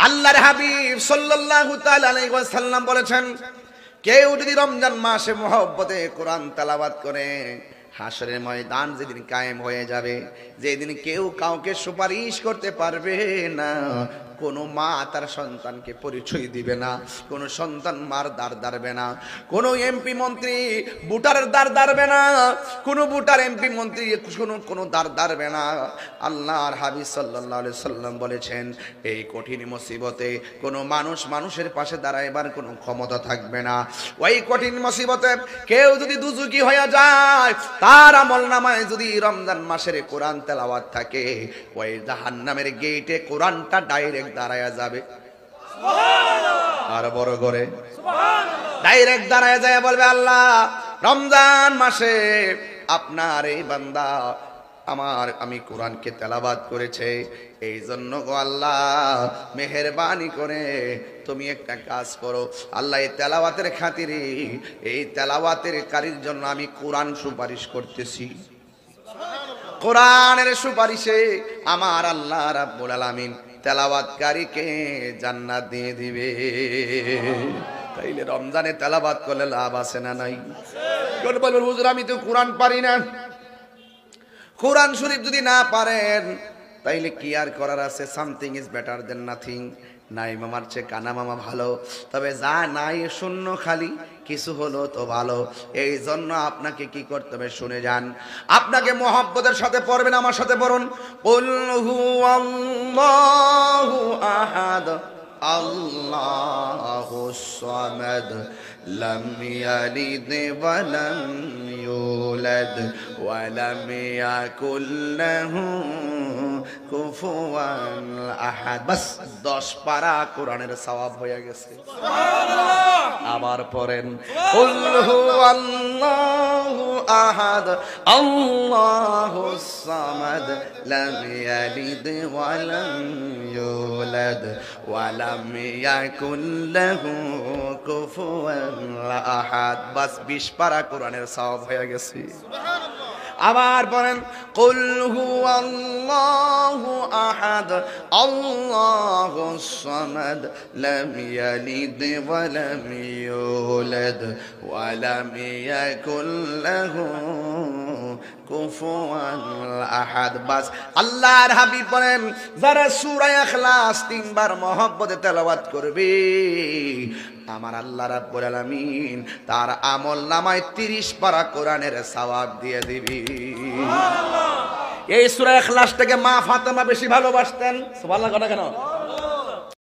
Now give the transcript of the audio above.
আল্লাহর হাবিব সাল্লাল্লাহু তাআলা আলাইহি ওয়াসাল্লাম বলেছেন, কেউ যদি রমজান মাসে মহব্বতে কোরআন তেলাওয়াত করে, হাসরের ময়দান যেদিন কায়েম হয়ে যাবে, যেদিন কেউ কাউকে সুপারিশ করতে পারবে না, কোনো মা তার সন্তানকে পরিচয় দিবে না, কোনো সন্তান মার দ্বার দাঁড়বে না, কোনো এমপি মন্ত্রী ভোটারের দ্বার দাঁড়বে না, কোনো ভোটার এমপি মন্ত্রী কোনো দ্বার দাঁড়বে না। আল্লাহর হাবিব সাল্লাল্লাহু আলাইহি সাল্লাম বলেছেন, এই কঠিন মুসিবতে কোনো মানুষ মানুষের পাশে দাঁড়াইবার কোনো ক্ষমতা থাকবে না। ওই কঠিন মুসিবতে কেউ যদি দুজুকি হয়ে যায়, তার আমলনামায় যদি রমজান মাসের কোরআন তেলাওয়াত থাকে, ওই জাহান্নামের গেটে কোরআনটা ডাইরেক্ট দাঁড়ায়া যাবে। আর বড় করে ডাইরেক্ট দাঁড়ায় যায়, বলবে, আল্লাহ রমজান মাসে আপনার এই বান্দা আমি কোরআনকে তেলাওয়াত করেছে, এই জন্য গো আল্লাহ মেহেরবানি করে তুমি একটা কাজ করো, আল্লাহ এই তেলাওয়াতের খাতিরে এই তেলাওয়াতের কারীর জন্য আমি কোরআন সুপারিশ করতেছি। কোরআনের সুপারিশে আমার আল্লাহ রাব্বুল আলামিন তেলাওয়াতকারীকে জান্নাত দিয়ে দিবে। তাইলে রমজানে তেলাওয়াত করলে লাভ আছে না নাই? কোন বলবেন, হুজুর আমি তো কোরআন পারি না। কোরআন শরীফ যদি না পারেন তাইলে কি আর করার আছে? Something is better then nothing. নাই মামার চেয়ে কানা মামা ভালো। তবে যা নাই শূন্য খালি, কিছু হলো তো ভালো। এই জন্য আপনাকে কি করতে হবে শুনে যান। আপনাকে মোহাব্বতের সাথে পড়বেন, আমার সাথে পড়ুন, কুল হুয়াল্লাহু আহাদ আল্লাহুস সামাদ লাম ইয়ালিদ ওয়া লাম ইউলাদ ওয়া লাম ইয়াকুল লাহু কুফুয়ান আহাদ। বাস 10 পারা কোরআনের সওয়াব হয়ে গেছে। সুবহানাল্লাহ। আবার পড়েন, কুল হুয়াল্লাহু আহাদ আল্লাহুস সামাদ লাম ইয়ালিদ ওয়া লাম ইউলাদ ওয়া লাম ইয়াকুল লাহু কুফুয়ান আহাদ। বাস 20 পারা কোরআনের সওয়াব হয়ে গেছে। সুবহানাল্লাহ। আবার বলেন, কুল হুয়াল্লাহু আহাদ আল্লাহুস সামাদ লাম ইয়ালিদ ওয়া লাম ইউলাদ ওয়া লাম ইয়াকুল লাহু কুফুয়ান আহাদ। বাস আল্লাহর হাবিব বলেন, যারা সূরা ইখলাস 3 বার মহব্বতে তেলাওয়াত করবে, আমার আল্লাহ রাব্বুল আলামিন তার আমলনামায় 30 পারা কোরআনের সওয়াব দিয়ে দিবি। সুবহানাল্লাহ। এই সূরা ইখলাস থেকে মা ফাতেমা বেশি ভালোবাসতেন। সুবহানাল্লাহ। কেন?